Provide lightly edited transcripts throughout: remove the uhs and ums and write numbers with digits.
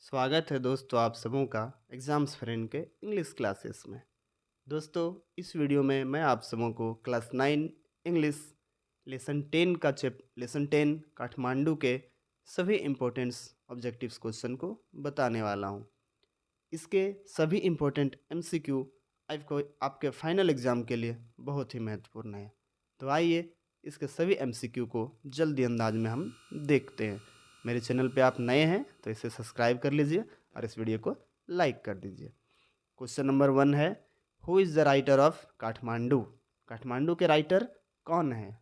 स्वागत है दोस्तों आप सबों का एग्ज़ाम्स फ्रेंड के इंग्लिश क्लासेस में। दोस्तों इस वीडियो में मैं आप सबों को क्लास 9 इंग्लिश लेसन 10 काठमांडू के सभी इम्पोर्टेंट्स ऑब्जेक्टिव्स क्वेश्चन को बताने वाला हूँ। इसके सभी इम्पोर्टेंट एमसीक्यू आपको आपके फाइनल एग्ज़ाम के लिए बहुत ही महत्वपूर्ण है। तो आइए इसके सभी एमसीक्यू को जल्दी अंदाज में हम देखते हैं। मेरे चैनल पे आप नए हैं तो इसे सब्सक्राइब कर लीजिए और इस वीडियो को लाइक कर दीजिए। क्वेश्चन नंबर 1 है, who is the writer of Kathmandu? Kathmandu के राइटर कौन है?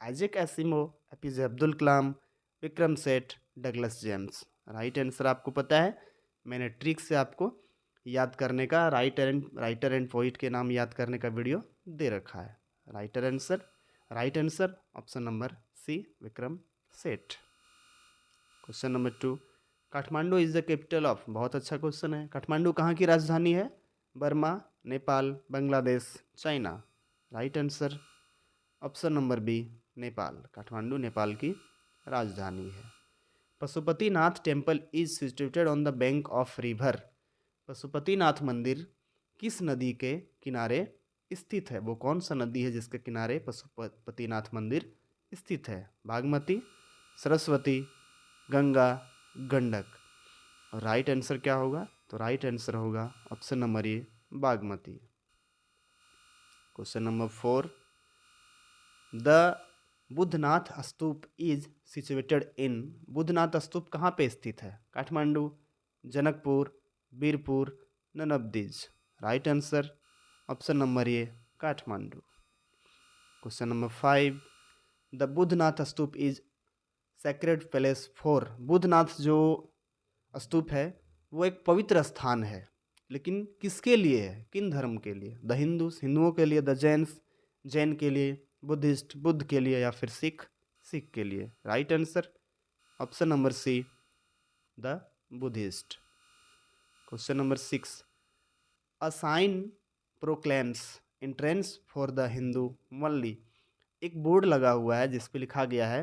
Isaac एसिमो, APJ Abdul Kalam, Vikram Seth, Douglas James. Right answer आपको पता है। मैंने ट्रिक से आपको याद करने का राइटर एंड पोइट के नाम याद करने का वीडियो दे रखा है। Right answer option number C, Vikram Seth. Question number 2, Kathmandu is the capital of. बहुत अच्छा क्वेश्चन है। काठमांडू कहाँ की राजधानी है? Burma, Nepal, Bangladesh, China. Right answer option number B, Nepal. Kathmandu Nepal की राजधानी है। Pashupatinath temple is situated on the bank of river. Pashupatinath मंदिर किस नदी के किनारे स्थित है? वो कौन सा नदी है जिसके किनारे पशुपतिनाथ मंदिर स्थित है? बागमती, सरस्वती, गंगा, गंडक। और राइट आंसर क्या होगा? तो राइट आंसर होगा option number A, Bagmati. Question number 4, the Boudhanath stupa is situated in. Boudhanath stupa कहाँ पे स्थित है? Kathmandu, Janakpur, Birpur, none of these. Right answer option number A, Kathmandu. Question number 5, the Boudhanath stupa is sacred place for. Boudhanath जो stupa है वो एक पवित्र स्थान है, लेकिन किसके लिए है? किन धर्म के लिए? द हिंदुओं के लिए, द जैन के लिए, बुद्धिस्ट बुद्ध के लिए, या फिर सिख के लिए। Right answer option number C, the Buddhist. Question number 6, a sign proclaims entrance for the Hindu only. एक बोर्ड लगा हुआ है जिस पे लिखा गया है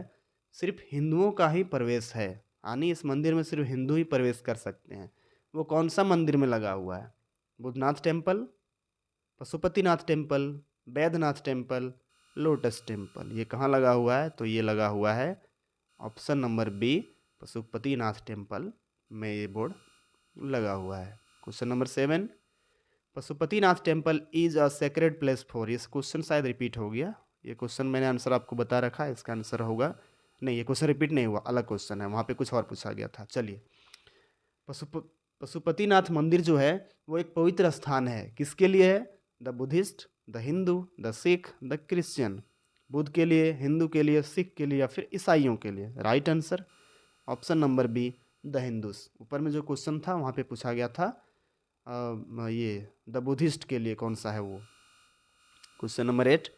सिर्फ हिंदुओं का ही प्रवेश है, यानी इस मंदिर में सिर्फ हिंदू ही प्रवेश कर सकते हैं। वो कौन सा मंदिर में लगा हुआ है? Boudhanath temple, Pashupatinath temple, Baidyanath temple, Lotus Temple. ये कहाँ लगा हुआ है? तो ये लगा हुआ है option number B, Pashupatinath temple में ये बोर्ड लगा हुआ है। Question number 7, Pashupatinath temple is a sacred place for. ये क्वेश्चन शायद रिपीट हो गया। ये क्वेश्चन मैंने आंसर आपको बता रखा है, इसका आंसर होगा नहीं, ये क्वेश्चन रिपीट नहीं हुआ, अलग क्वेश्चन है, वहाँ पे कुछ और पूछा गया था। चलिए, पशुपतिनाथ मंदिर जो है वो एक पवित्र स्थान है, किसके लिए है? The Buddhist, the Hindu, the Sikh, the Christian. Buddha के लिए, हिंदू के लिए, सिख के लिए, या फिर ईसाइयों के लिए। Right answer option number B, the Hindus. ऊपर में जो क्वेश्चन था वहाँ पे पूछा गया था ये द बुद्धिस्ट के लिए कौन सा है वो। Question number 8,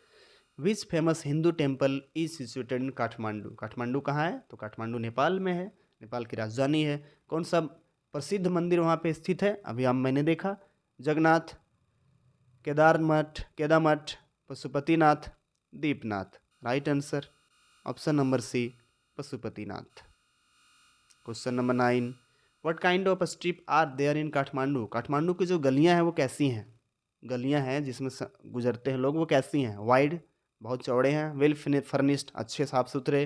which famous Hindu temple is situated इन काठमांडू। काठमांडू कहाँ है? तो काठमांडू नेपाल में है, नेपाल की राजधानी है। कौन सा प्रसिद्ध मंदिर वहाँ पे स्थित है? अभी हम मैंने देखा, Jagannath, Kedarmath, Pashupatinath, Deepnath. Right answer option number C, Pashupatinath. Question number 9, what kind of street are there in Kathmandu. Kathmandu की जो गलियाँ हैं वो कैसी हैं? गलियाँ हैं जिसमें गुजरते हैं लोग, वो कैसी हैं? वाइड, बहुत चौड़े हैं, वेल फर्निश्ड, अच्छे साफ सुथरे,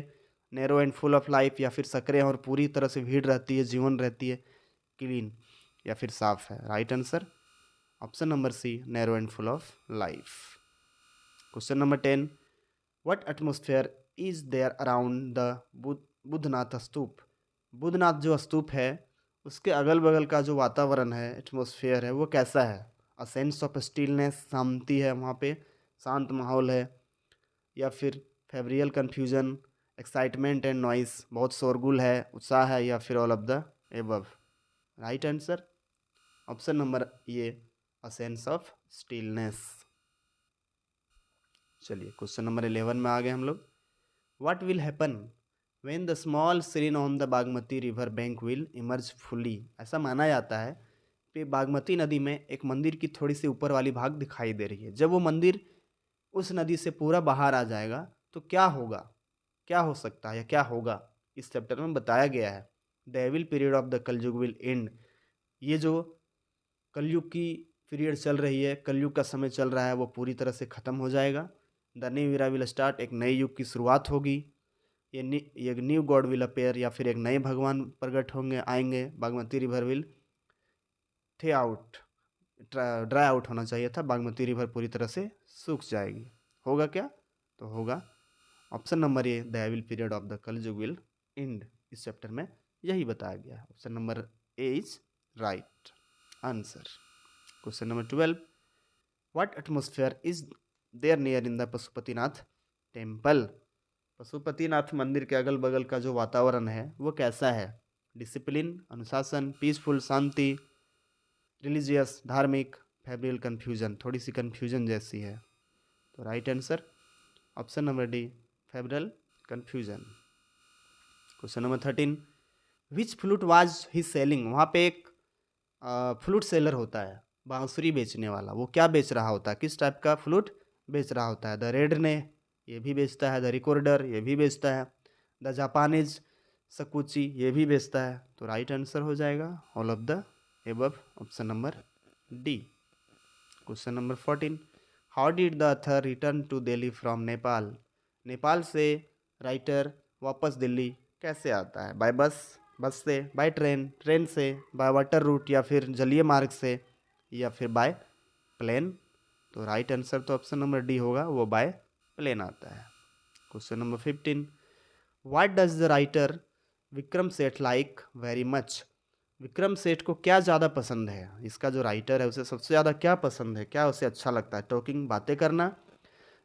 narrow and full of life, या फिर सकरे और पूरी तरह से भीड़ रहती है, जीवन रहती है, क्लीन, या फिर साफ है। Right answer option number C, narrow and full of life. Question number 10, what atmosphere is there around the Boudhanath stupa. Boudhanath जो स्तूप है उसके अगल बगल का जो वातावरण है, एटमोस्फेयर है, वो कैसा है? अ सेंस ऑफ स्टिलनेस, शांति है वहाँ पे, शांत माहौल है, या फिर febrile confusion, excitement and noise, बहुत शोरगुल है, उत्साह है, या फिर all of the above. Right answer option number A, a sense of stillness. चलिए क्वेश्चन नंबर 11 में आ गए हम लोग। What will happen when the small shrine on the Bagmati river bank will emerge fully. ऐसा माना जाता है कि बागमती नदी में एक मंदिर की थोड़ी सी ऊपर वाली भाग दिखाई दे रही है। जब वो मंदिर उस नदी से पूरा बाहर आ जाएगा तो क्या होगा? क्या हो सकता है या क्या होगा? इस चैप्टर में बताया गया है। The evil period of the Kalyug will end. ये जो कलयुग की पीरियड चल रही है, कलयुग का समय चल रहा है, वो पूरी तरह से ख़त्म हो जाएगा। The new era will start, एक नए युग की शुरुआत होगी। ये न्यू गॉड विल अपेयर, या फिर एक नए भगवान प्रकट होंगे, आएंगे। बागमती रिवर विल थे आउट, ड्राई आउट होना चाहिए था, बागमती रिवर पूरी तरह से सूख जाएगी। होगा क्या? तो होगा option number A, the evil period of the Kalyug will end. इस चैप्टर में यही बताया गया है। Option number A is right answer. Question number 12, what atmosphere is there near in the Pashupatinath temple. Pashupatinath मंदिर के अगल बगल का जो वातावरण है वो कैसा है? डिसिप्लिन, अनुशासन, पीसफुल, शांति, रिलीजियस, धार्मिक, फेब्रिल, कन्फ्यूजन। थोड़ी सी कन्फ्यूजन जैसी है। तो right answer option number D, febrile confusion. Question number 13, which flute was he selling. वहाँ पे एक फ्लूट सेलर होता है, बांसुरी बेचने वाला। वो क्या बेच रहा होता है? किस टाइप का फ्लूट बेच रहा होता है? द रेड ने ये भी बेचता है, द रिकॉर्डर ये भी बेचता है, द जापानीज सकुची ये भी बेचता है। तो राइट आंसर हो जाएगा all of the above, option number D. Question number 14, how did the author return to Delhi from Nepal. Nepal से राइटर वापस दिल्ली कैसे आता है? बाय बस, बस से, बाय ट्रेन, ट्रेन से, बाय वाटर रूट या फिर जलीय मार्ग से, या फिर बाय प्लेन। तो राइट आंसर तो ऑप्शन नंबर डी होगा, वो बाय प्लेन आता है। Question number 15, what does the writer Vikram Seth like very much. Vikram Seth को क्या ज़्यादा पसंद है? इसका जो राइटर है उसे सबसे ज़्यादा क्या पसंद है, क्या उसे अच्छा लगता है? टॉकिंग, बातें करना,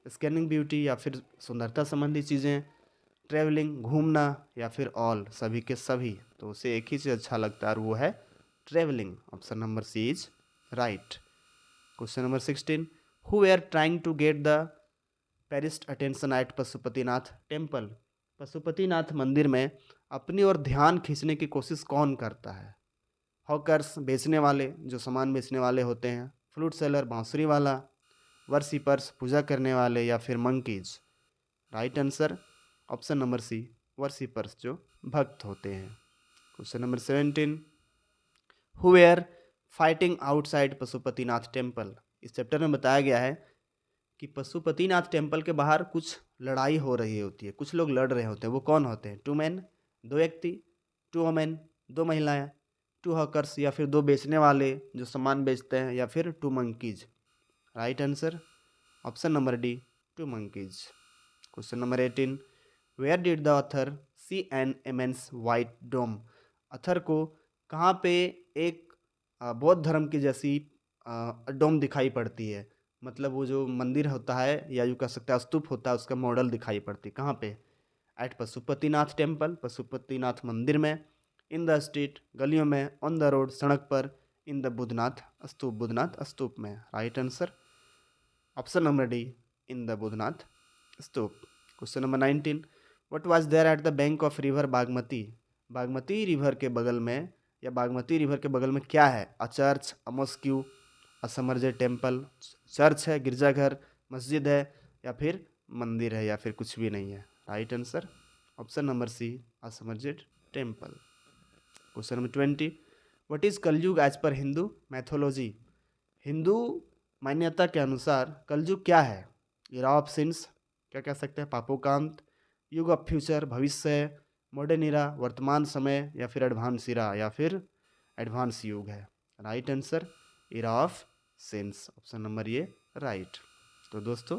स्कैनिंग ब्यूटी या फिर सुंदरता संबंधी चीज़ें, ट्रैवलिंग, घूमना, या फिर ऑल, सभी के सभी। तो उसे एक ही चीज़ अच्छा लगता है और वो है travelling. Option number C is right. Question number 16, who are trying to get the priest attention at Pashupatinath temple. Pashupatinath मंदिर में अपनी ओर ध्यान खींचने की कोशिश कौन करता है? हॉकर्स, बेचने वाले, जो सामान बेचने वाले होते हैं, फ्लूट सेलर, बांसुरी वाला, वर्शिपर्स, पूजा करने वाले, या फिर monkeys. Right answer option number C, worshippers, जो भक्त होते हैं। Question number 17, who were fighting outside Pashupatinath temple. इस चैप्टर में बताया गया है कि पशुपतिनाथ टेम्पल के बाहर कुछ लड़ाई हो रही होती है, कुछ लोग लड़ रहे होते हैं। वो कौन होते हैं? 2 मैन, 2 व्यक्ति, 2 वुमेन, 2 महिलाएं, 2 हॉकर्स, या फिर 2 बेचने वाले जो सामान बेचते हैं, या फिर 2 monkeys. Right answer option number D, 2 monkeys. Question number 18, where did the author see an immense white dome. Author को कहाँ पे एक बौद्ध धर्म की जैसी डोम दिखाई पड़ती है? मतलब वो जो मंदिर होता है, या यूँ कह सकते हैं स्तूप होता है, उसका मॉडल दिखाई पड़ती है। कहाँ पे? एट पशुपतिनाथ टेम्पल, पशुपतिनाथ मंदिर में, इन द स्ट्रीट, गलियों में, ऑन द रोड, सड़क पर, इन द बुधनाथ स्तूप, बुधनाथ स्तूप में। Right answer option number D, in the Budhnath stupa. Question number 19, what was there at the bank of river Bagmati. Bagmati river के बगल में, या बागमती रिवर के बगल में क्या है? A church, a mosque, a submerged temple. Church है, गिरजाघर, मस्जिद है, या फिर मंदिर है, या फिर कुछ भी नहीं है। Right answer option number C, a submerged temple. Question number 20, what is Kalyug age per Hindu mythology. Hindu मान्यता के अनुसार कलयुग क्या है? इरा ऑफ सिंस, क्या कह सकते हैं? पापों का अंत, युग ऑफ फ्यूचर, भविष्य, मॉडर्न इरा, वर्तमान समय, या फिर एडवांस इरा, या फिर एडवांस युग है। Right answer era of since, option number ये राइट। तो दोस्तों,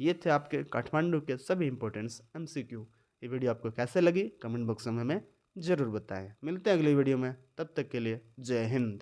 ये थे आपके काठमांडू के सभी इंपॉर्टेंट्स MCQ। ये वीडियो आपको कैसे लगी कमेंट बॉक्स में हमें ज़रूर बताएं। मिलते हैं अगली वीडियो में, तब तक के लिए जय हिंद।